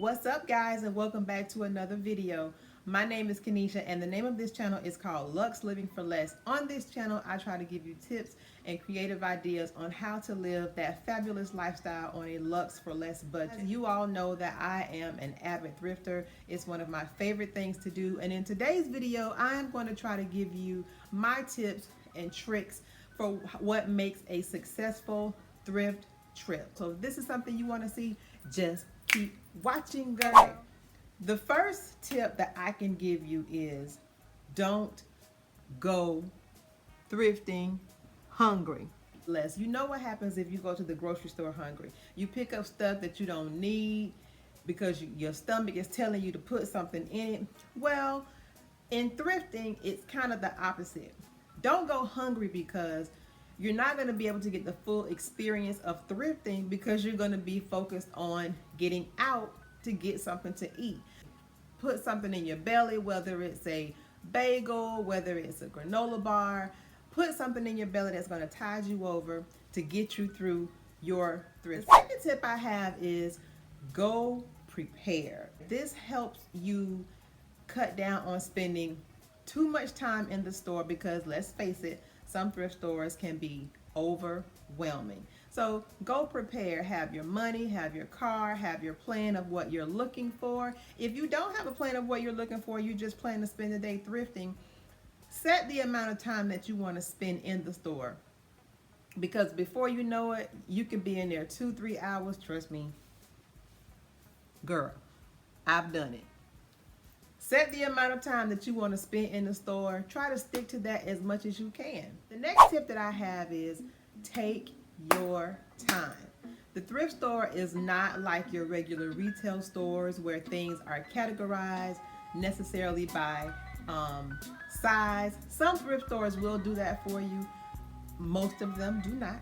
What's up, guys, and welcome back to another video. My name is Kenesha, and the name of this channel is called Luxe Living for Less. On this channel, I try to give you tips and creative ideas on how to live that fabulous lifestyle on a luxe for less budget. You all know that I am an avid thrifter. It's one of my favorite things to do, and in today's video, I am going to try to give you my tips and tricks for what makes a successful thrift trip. So if this is something you want to see, just keep watching, girl. The first tip that I can give you is don't go thrifting hungry. You know what happens if you go to the grocery store hungry? You pick up stuff that you don't need because your stomach is telling you to put something in it. Well, in thrifting, it's kind of the opposite. Don't go hungry because you're not going to be able to get the full experience of thrifting because you're going to be focused on getting out to get something to eat. Put something in your belly, whether it's a bagel, whether it's a granola bar. Put something in your belly that's going to tide you over to get you through your thrift. The second tip I have is go prepare. This helps you cut down on spending too much time in the store because, let's face it, some thrift stores can be overwhelming. So go prepare. Have your money, have your car, have your plan of what you're looking for. If you don't have a plan of what you're looking for, you just plan to spend the day thrifting, set the amount of time that you want to spend in the store. Because before you know it, you could be in there 2-3 hours. Trust me, girl, I've done it. Set the amount of time that you want to spend in the store. Try to stick to that as much as you can. The next tip that I have is take your time. The thrift store is not like your regular retail stores where things are categorized necessarily by size. Some thrift stores will do that for you. Most of them do not.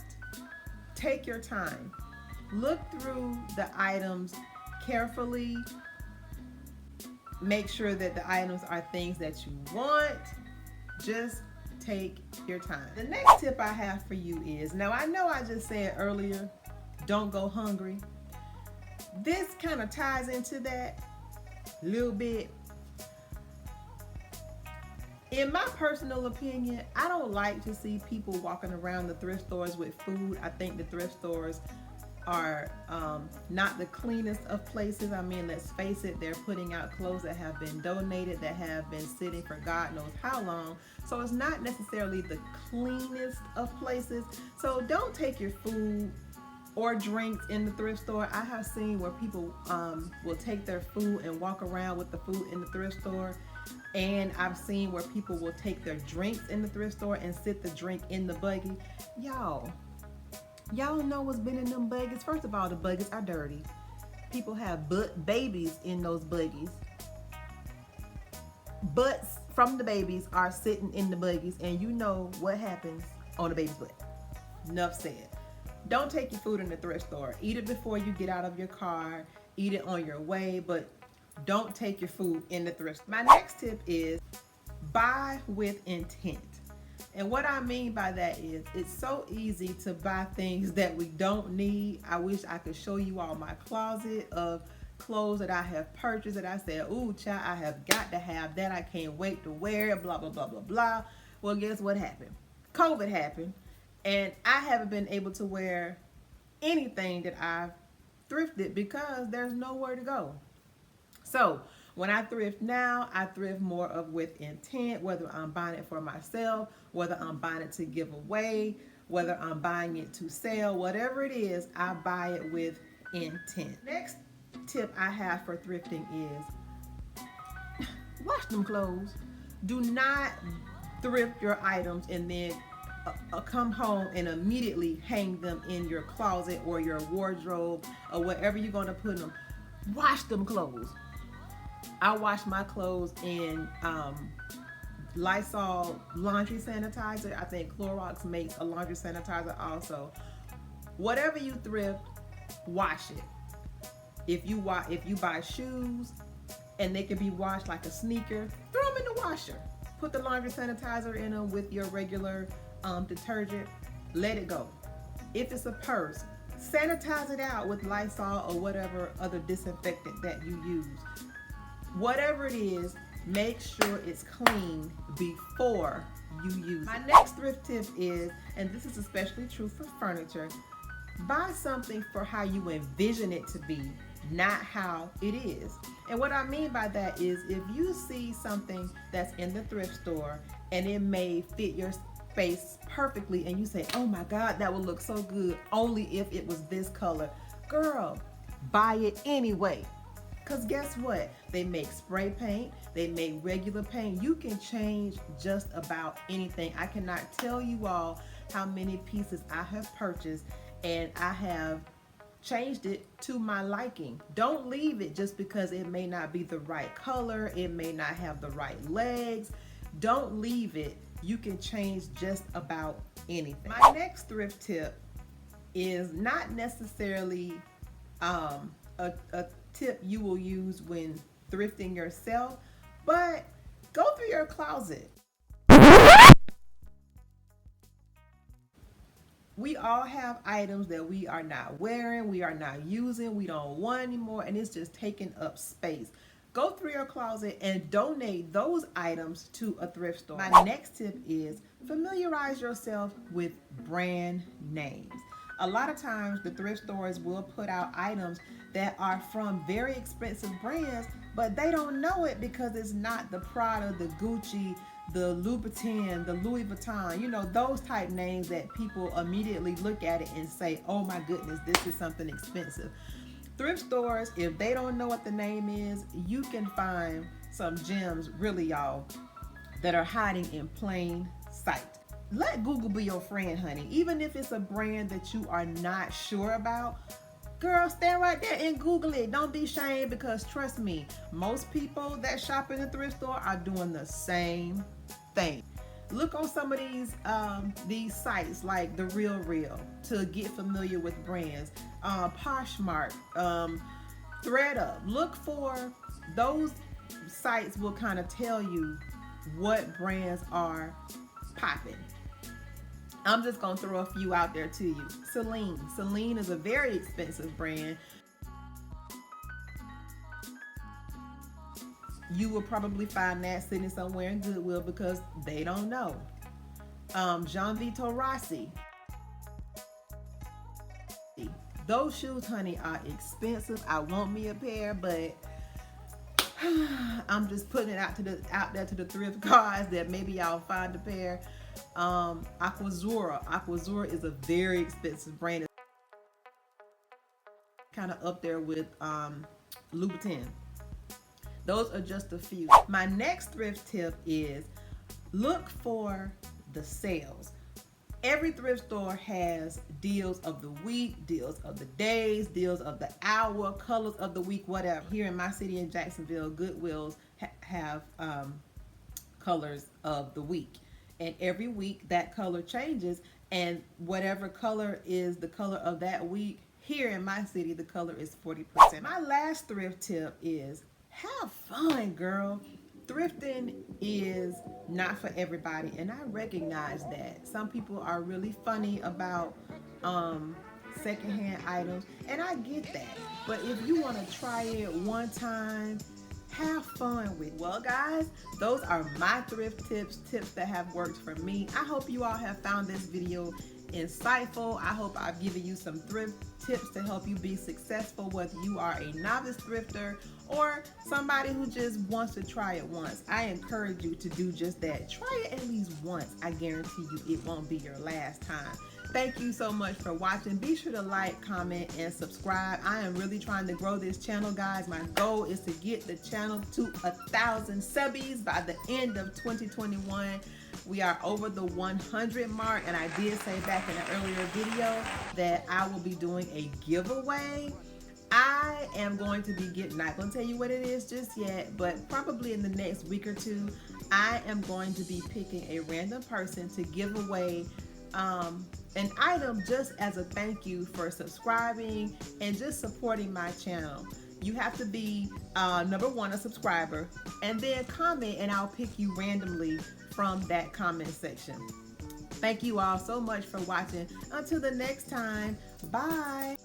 Take your time. Look through the items carefully. Make sure that the items are things that you want. Just take your time. The next tip I have for you is, now I know I just said earlier, don't go hungry. This kind of ties into that a little bit. In my personal opinion, I don't like to see people walking around the thrift stores with food. I think the thrift stores are not the cleanest of places. I mean, let's face it, they're putting out clothes that have been donated, that have been sitting for God knows how long. So it's not necessarily the cleanest of places. So don't take your food or drinks in the thrift store. I have seen where people will take their food and walk around with the food in the thrift store. And I've seen where people will take their drinks in the thrift store and sit the drink in the buggy. Y'all know what's been in them buggies. First of all, the buggies are dirty. People have babies in those buggies. Butts from the babies are sitting in the buggies, and you know what happens on the baby's butt. Enough said. Don't take your food in the thrift store. Eat it before you get out of your car. Eat it on your way, but don't take your food in the thrift store. My next tip is buy with intent. And what I mean by that is, it's so easy to buy things that we don't need. I wish I could show you all my closet of clothes that I have purchased that I said, ooh, child, I have got to have that. I can't wait to wear it, blah, blah, blah, blah, blah. Well, guess what happened? COVID happened, and I haven't been able to wear anything that I've thrifted because there's nowhere to go. So when I thrift now, I thrift more of with intent, whether I'm buying it for myself, whether I'm buying it to give away, whether I'm buying it to sell, whatever it is, I buy it with intent. Next tip I have for thrifting is wash them clothes. Do not thrift your items and then come home and immediately hang them in your closet or your wardrobe or wherever you're going to put them. Wash them clothes. I wash my clothes in Lysol laundry sanitizer. I think Clorox makes a laundry sanitizer also. Whatever you thrift, wash it. If you buy shoes and they can be washed like a sneaker, throw them in the washer. Put the laundry sanitizer in them with your regular detergent. Let it go. If it's a purse, sanitize it out with Lysol or whatever other disinfectant that you use. Whatever it is, make sure it's clean before you use it. My next thrift tip is, and this is especially true for furniture, buy something for how you envision it to be, not how it is. And what I mean by that is, if you see something that's in the thrift store and it may fit your space perfectly and you say, oh my God, that would look so good only if it was this color. Girl, buy it anyway. Because guess what? They make spray paint, they make regular paint. You can change just about anything. I cannot tell you all how many pieces I have purchased and I have changed it to my liking. Don't leave it just because it may not be the right color, it may not have the right legs. Don't leave it. You can change just about anything. My next thrift tip is not necessarily a tip you will use when thrifting yourself, but go through your closet. We all have items that we are not wearing, we are not using, we don't want anymore, and it's just taking up space. Go through your closet and donate those items to a thrift store. My next tip is familiarize yourself with brand names. A lot of times the thrift stores will put out items that are from very expensive brands, but they don't know it because it's not the Prada, the Gucci, the Louboutin, the Louis Vuitton, you know, those type names that people immediately look at it and say, oh my goodness, this is something expensive. Thrift stores, if they don't know what the name is, you can find some gems, really y'all, that are hiding in plain sight. Let Google be your friend, honey. Even if it's a brand that you are not sure about, girl, stand right there and Google it. Don't be ashamed, because trust me, most people that shop in the thrift store are doing the same thing. Look on some of these sites like The Real Real to get familiar with brands. Poshmark, ThredUp. Look for those sites, will kind of tell you what brands are popping. I'm just gonna throw a few out there to you. Celine. Celine is a very expensive brand. You will probably find that sitting somewhere in Goodwill because they don't know. Jean Vito Rossi. Those shoes, honey, are expensive. I want me a pair, but I'm just putting it out there to the thrift guys that maybe y'all find a pair. Aquazzura. Aquazzura is a very expensive brand. It's kind of up there with Louboutin. Those are just a few. My next thrift tip is look for the sales. Every thrift store has deals of the week, deals of the days, deals of the hour, colors of the week, whatever. Here in my city in Jacksonville, Goodwills have colors of the week. And every week that color changes, and whatever color is the color of that week, here in my city, the color is 40%. My last thrift tip is have fun, girl. Thrifting is not for everybody, and I recognize that. Some people are really funny about secondhand items, and I get that. But if you want to try it one time, have fun with it. Well, guys, those are my thrift tips that have worked for me. I hope you all have found this video insightful. I hope I've given you some thrift tips to help you be successful, whether you are a novice thrifter or somebody who just wants to try it once. I encourage you to do just that. Try it at least once. I guarantee you it won't be your last time. Thank you so much for watching. Be sure to like, comment, and subscribe. I am really trying to grow this channel, guys. My goal is to get the channel to 1,000 subbies by the end of 2021. We are over the 100 mark, and I did say back in an earlier video that I will be doing a giveaway. I am going to be not going to tell you what it is just yet, but probably in the next week or two, I am going to be picking a random person to give away an item just as a thank you for subscribing and just supporting my channel. You have to be number one, a subscriber, and then comment, and I'll pick you randomly from that comment section. Thank you all so much for watching. Until the next time, bye.